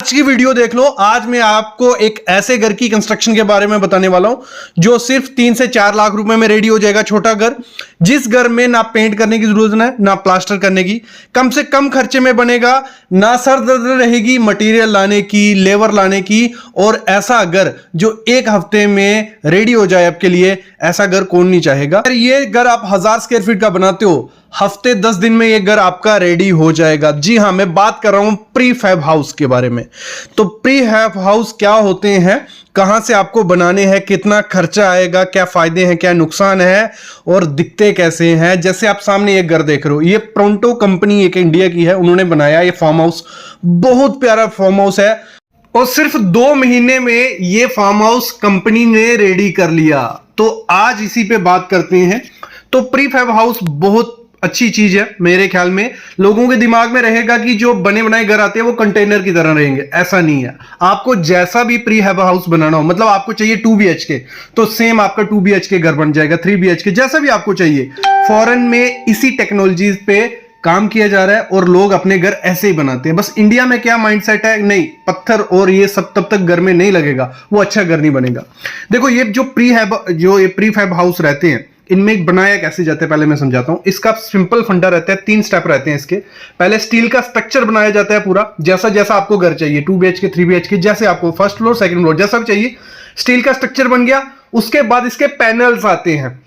आज की वीडियो देख लो। आज मैं आपको एक ऐसे घर की कंस्ट्रक्शन के बारे में बताने वाला हूं जो सिर्फ 3 से 4 लाख रुपए में रेडी हो जाएगा। छोटा घर, जिस घर में ना पेंट करने की जरूरत है ना प्लास्टर करने की, कम से कम खर्चे में बनेगा, ना सर दर्द रहेगी मटेरियल लाने की, लेबर लाने की, और ऐसा घर जो एक हफ्ते में रेडी हो जाए आपके लिए, ऐसा घर कौन नहीं चाहेगा। ये घर आप 1000 स्क्वायर फीट का बनाते हो, हफ्ते 10 दिन में ये घर आपका रेडी हो जाएगा। जी हां, मैं बात कर रहा हूं प्री फैब हाउस के बारे में। तो प्री फैब हाउस क्या होते हैं, कहां से आपको बनाने हैं, कितना खर्चा आएगा, क्या फायदे हैं, क्या नुकसान है, और दिखते कैसे हैं। जैसे आप सामने एक घर देख रहे हो, ये प्रोंटो कंपनी एक इंडिया की है, उन्होंने बनाया ये फार्म हाउस। बहुत प्यारा फार्म हाउस है और सिर्फ 2 महीने में ये फार्म हाउस कंपनी ने रेडी कर लिया। तो आज इसी पे बात करते हैं। तो प्री फैब हाउस बहुत अच्छी चीज है। मेरे ख्याल में लोगों के दिमाग में रहेगा कि जो बने बनाए घर आते हैं वो कंटेनर की तरह रहेंगे, ऐसा नहीं है। आपको जैसा भी प्री फैब हाउस बनाना हो, मतलब आपको चाहिए 2 BHK तो सेम आपका 2 BHK घर बन जाएगा, 3 BHK जैसा भी आपको चाहिए। फॉरेन में इसी टेक्नोलॉजीज पे काम किया जा रहा है और लोग अपने घर ऐसे ही बनाते हैं। बस इंडिया में क्या माइंडसेट है, नहीं, पत्थर और ये सब तब तक घर में नहीं लगेगा, वो अच्छा घर नहीं बनेगा। देखो, ये जो प्री फैब हाउस रहते हैं, इनमें बनाया कैसे जाता है पहले मैं समझाता हूं। इसका सिंपल फंडा रहता है, 3 स्टेप रहते हैं इसके। पहले स्टील का स्ट्रक्चर बनाया जाता है पूरा, जैसा जैसा आपको घर चाहिए, 2 BHK 3 BHK, जैसे आपको फर्स्ट फ्लोर सेकंड फ्लोर जैसा भी चाहिए, स्टील का स्ट्रक्चर बन गया। उसके बाद इसके पैनल्स आते हैं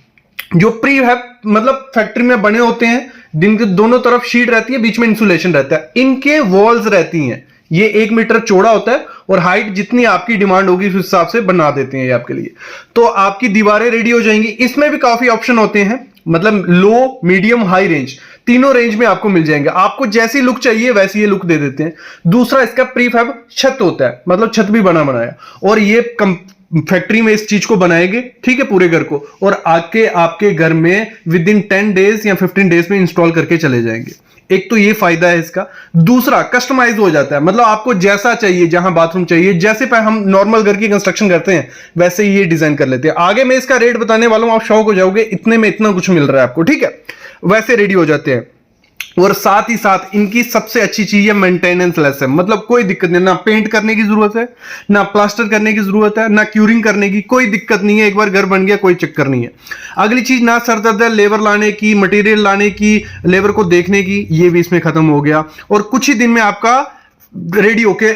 जो प्री फैब मतलब फैक्ट्री में बने होते हैं, जिनके दोनों तरफ शीट रहती है, बीच में इंसुलेशन रहता है। इनके वॉल्स रहती हैं, ये 1 मीटर चौड़ा होता है और हाइट जितनी आपकी डिमांड होगी उस हिसाब से बना देते हैं ये आपके लिए। तो आपकी दीवारें रेडी हो जाएंगी। इसमें भी काफी ऑप्शन होते हैं, मतलब लो, मीडियम, हाई रेंज, तीनों रेंज में आपको मिल जाएंगे। आपको जैसी लुक चाहिए वैसी ये लुक दे देते हैं। दूसरा, इसका प्रीफैब छत होता है, मतलब छत भी बना बनाया, और ये फैक्ट्री में इस चीज को बनाएंगे, ठीक है, पूरे घर को, और आके आपके घर में विद इन 10 डेज या 15 डेज में इंस्टॉल करके चले जाएंगे। एक तो ये फायदा है इसका। दूसरा, कस्टमाइज हो जाता है, मतलब आपको जैसा चाहिए, जहां बाथरूम चाहिए, जैसे पे हम नॉर्मल घर की कंस्ट्रक्शन करते हैं वैसे ही ये डिजाइन कर लेते हैं। आगे मैं इसका रेट बताने वाला हूं, आप शौक हो जाओगे, इतने में इतना कुछ मिल रहा है आपको, ठीक है। वैसे रेडी हो जाते हैं। और साथ ही साथ इनकी सबसे अच्छी चीज है मेंटेनेंस लेस है, मतलब कोई दिक्कत नहीं, ना पेंट करने की जरूरत है, ना प्लास्टर करने की जरूरत है, ना क्यूरिंग करने की, कोई दिक्कत नहीं है। एक बार घर बन गया, कोई चक्कर नहीं है। अगली चीज, ना सर दर्द है लेबर लाने की, मटेरियल लाने की, लेबर को देखने की, ये भी इसमें खत्म हो गया, और कुछ ही दिन में आपका रेडी होके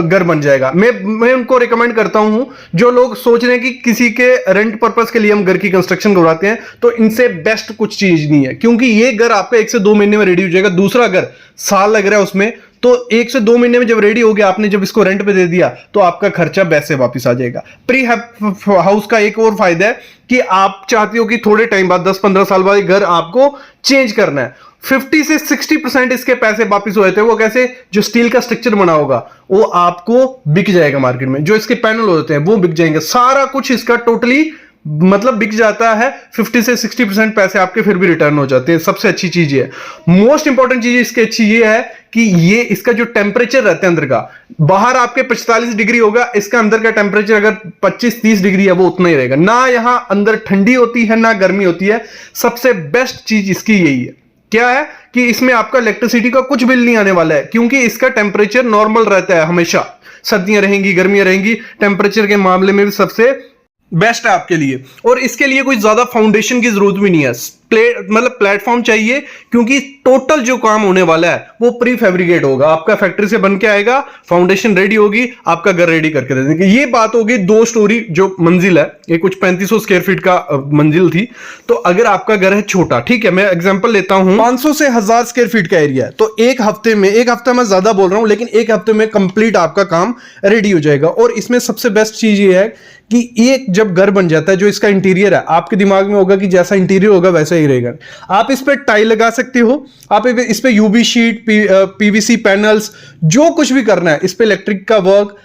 घर बन जाएगा। मैं उनको रिकमेंड करता हूं जो लोग सोच रहे हैं कि किसी के रेंट पर्पस के लिए हम घर की कंस्ट्रक्शन करवाते हैं, तो इनसे बेस्ट कुछ चीज नहीं है, क्योंकि ये घर आपका 1 से 2 महीने में रेडी हो जाएगा। दूसरा घर साल लग रहा है उसमें, तो 1 से 2 महीने में जब रेडी हो गया, आपने जब इसको रेंट पे दे दिया, तो आपका खर्चा वैसे वापस आ जाएगा। प्री हाउस का एक और फायदा है कि आप चाहते हो कि थोड़े टाइम बाद, 10-15 साल बाद घर आपको चेंज करना है, 50 से 60% इसके पैसे वापस हो जाते हैं। वो कैसे? जो स्टील का स्ट्रक्चर बना होगा वो आपको बिक जाएगा मार्केट में, जो इसके पैनल होते हैं वो बिक जाएंगे, सारा कुछ इसका टोटली मतलब बिक जाता है। 50 से 60% पैसे आपके फिर भी रिटर्न हो जाते हैं। सबसे अच्छी चीज ये है। मोस्ट इंपॉर्टेंट चीज इसकी अच्छी ये है कि ये इसका जो टेम्परेचर रहता है अंदर का, बाहर आपके 45 डिग्री होगा, इसका अंदर का टेम्परेचर अगर 25-30 डिग्री है, वो उतना ही रहेगा। ना यहां अंदर ठंडी होती है ना गर्मी होती है। सबसे बेस्ट चीज इसकी यही है, क्या है कि इसमें आपका इलेक्ट्रिसिटी का कुछ बिल नहीं आने वाला है, क्योंकि इसका टेम्परेचर नॉर्मल रहता है हमेशा। सर्दियां रहेंगी, गर्मियां रहेंगी, टेम्परेचर के मामले में भी सबसे बेस्ट है आपके लिए। और इसके लिए कोई ज्यादा फाउंडेशन की जरूरत भी नहीं है, मतलब प्लेटफॉर्म चाहिए, क्योंकि टोटल जो काम होने वाला है वो प्री फैब्रिकेट होगा। आपका फैक्ट्री से बन के आएगा, फाउंडेशन रेडी होगी, आपका घर रेडी करके दे देंगे। ये बात होगी 2 स्टोरी जो मंजिल है, ये कुछ 3500 स्क्वायर फीट का मंजिल थी। तो अगर आपका घर है छोटा, ठीक है, मैं एग्जांपल लेता हूं, 500 से 1000 स्क्वायर फीट का एरिया है, तो एक हफ्ते मैं ज्यादा बोल रहा हूं, लेकिन एक हफ्ते में कंप्लीट आपका काम रेडी हो जाएगा। और इसमें सबसे बेस्ट चीज ये है कि एक जब घर बन जाता है, जो इसका इंटीरियर है, आपके दिमाग में होगा कि जैसा इंटीरियर होगा वैसा ही रहेगा। आप इस पे टाइल लगा सकते हो, आप इस पे यूवी शीट, पीवीसी पैनल्स, जो कुछ भी करना है, इस पे इलेक्ट्रिक का वर्क,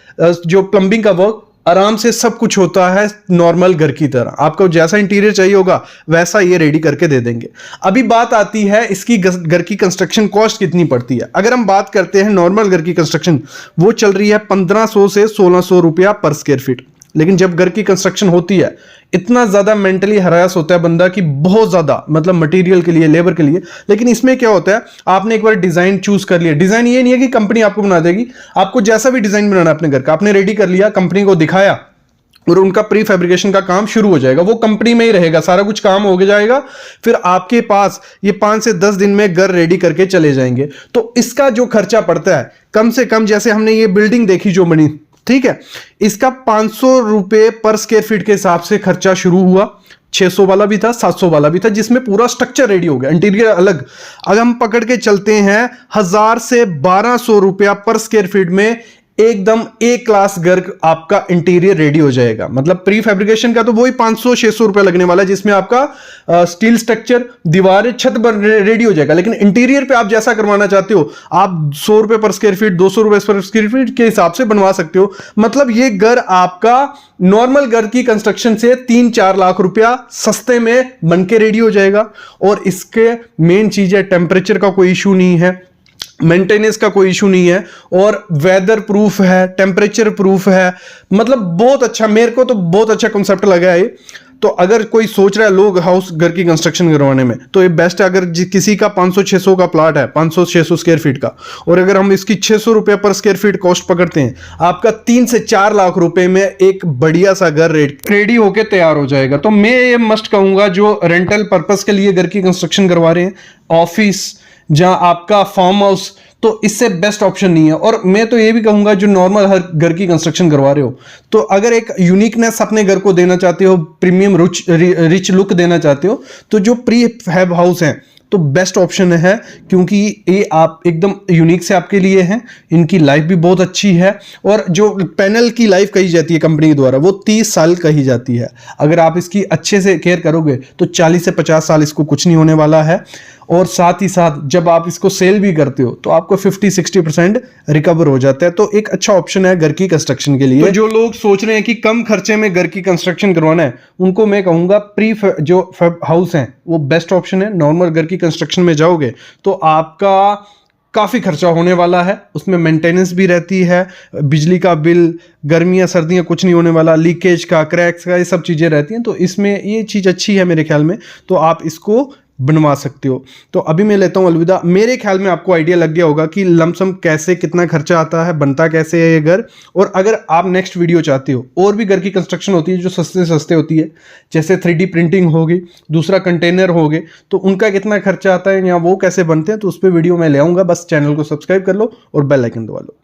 जो प्लम्बिंग का वर्क, आराम से सब कुछ होता है नॉर्मल घर की तरह। आपको जैसा इंटीरियर चाहिए होगा वैसा ये रेडी करके दे देंगे। अभी बात आती है इसकी घर की कंस्ट्रक्शन कॉस्ट कितनी पड़ती है। अगर हम बात करते हैं नॉर्मल घर की कंस्ट्रक्शन, वो चल रही है 1500 से 1600 रुपया पर स्क्वायर फीट। लेकिन जब घर की कंस्ट्रक्शन होती है इतना ज्यादा मेंटली हरास होता है बंदा कि बहुत ज्यादा, मतलब मटेरियल के लिए, लेबर के लिए। लेकिन इसमें क्या होता है, आपने एक बार डिजाइन चूज कर लिया, डिजाइन ये नहीं है कि कंपनी आपको बना देगी, आपको जैसा भी डिजाइन बनाना है अपने घर का आपने रेडी कर लिया, कंपनी को दिखाया और उनका प्री फैब्रिकेशन का काम शुरू हो जाएगा, वो कंपनी में ही रहेगा, सारा कुछ काम हो जाएगा, फिर आपके पास ये 5 से 10 दिन में घर रेडी करके चले जाएंगे। तो इसका जो खर्चा पड़ता है कम से कम, जैसे हमने ये बिल्डिंग देखी जो बनी, ठीक है, इसका 500 रुपए पर स्क्वायर फीट के हिसाब से खर्चा शुरू हुआ, 600 वाला भी था, 700 वाला भी था, जिसमें पूरा स्ट्रक्चर रेडी हो गया, इंटीरियर अलग। अगर हम पकड़ के चलते हैं 1000 से 1200 रुपया पर स्क्वायर फीट में एकदम ए क्लास घर आपका इंटीरियर रेडी हो जाएगा। मतलब प्री फैब्रिकेशन का तो वही 500-600 रुपया लगने वाला है, जिसमें आपका स्टील स्ट्रक्चर, दीवारें, छत रेडी हो जाएगा। लेकिन इंटीरियर पे आप जैसा करवाना चाहते हो आप 100 रुपए पर स्क्वायर फीट, 200 रुपए पर स्क्वायर फीट के हिसाब से बनवा सकते हो। मतलब ये घर आपका नॉर्मल घर की कंस्ट्रक्शन से 3-4 लाख रुपया सस्ते में बनके रेडी हो जाएगा। और इसके मेन चीज है, टेम्परेचर का कोई इशू नहीं है, मेंटेनेंस का कोई इशू नहीं है, और वेदर प्रूफ है, टेम्परेचर प्रूफ है। मतलब बहुत अच्छा, मेरे को तो बहुत अच्छा कॉन्सेप्ट लगा है। तो अगर कोई सोच रहा है लोग हाउस घर की कंस्ट्रक्शन करवाने में, तो ये बेस्ट है। अगर किसी का 500-600 का प्लॉट है, 500-600 स्क्वायर फीट का, और अगर हम इसकी 600 रुपए पर स्क्वायर फीट कॉस्ट पकड़ते हैं, आपका 3 से 4 लाख रुपए में एक बढ़िया सा घर रेडी होके तैयार हो जाएगा। तो मैं ये मस्ट कहूंगा जो रेंटल पर्पस के लिए घर की कंस्ट्रक्शन करवा रहे हैं, ऑफिस, जहां आपका फार्म हाउस, तो इससे बेस्ट ऑप्शन नहीं है। और मैं तो ये भी कहूंगा जो नॉर्मल हर घर की कंस्ट्रक्शन करवा रहे हो, तो अगर एक यूनिकनेस अपने घर को देना चाहते हो, प्रीमियम रिच लुक देना चाहते हो, तो जो प्री फैब हाउस हैं तो बेस्ट ऑप्शन है, क्योंकि ये आप एकदम यूनिक से आपके लिए हैं, इनकी लाइफ भी बहुत अच्छी है। और जो पैनल की लाइफ कही जाती है कंपनी के द्वारा, वो 30 साल कही जाती है। अगर आप इसकी अच्छे से केयर करोगे तो 40 से 50 साल इसको कुछ नहीं होने वाला है। और साथ ही साथ जब आप इसको सेल भी करते हो तो आपको 50-60% रिकवर हो जाता है। तो एक अच्छा ऑप्शन है घर की कंस्ट्रक्शन के लिए। तो जो लोग सोच रहे हैं कि कम खर्चे में घर की कंस्ट्रक्शन करवाना है, उनको मैं कहूंगा प्री जो हाउस हैं वो बेस्ट ऑप्शन है। नॉर्मल घर की कंस्ट्रक्शन में जाओगे तो आपका काफ़ी खर्चा होने वाला है, उसमें मेंटेनेंस भी रहती है, बिजली का बिल, गर्मियाँ सर्दियाँ कुछ नहीं होने वाला, लीकेज का, क्रैक्स का, ये सब चीज़ें रहती हैं। तो इसमें ये चीज़ अच्छी है मेरे ख्याल में, तो आप इसको बनवा सकते हो। तो अभी मैं लेता हूँ अलविदा। मेरे ख्याल में आपको आइडिया लग गया होगा कि लमसम कैसे, कितना खर्चा आता है, बनता कैसे है ये घर। और अगर आप नेक्स्ट वीडियो चाहते हो, और भी घर की कंस्ट्रक्शन होती है जो सस्ते सस्ते होती है, जैसे 3D प्रिंटिंग होगी, दूसरा कंटेनर हो गए, तो उनका कितना खर्चा आता है या वो कैसे बनते हैं, तो उस पर वीडियो मैं ले आऊँगा। बस चैनल को सब्सक्राइब कर लो और बेल आइकन दबा लो।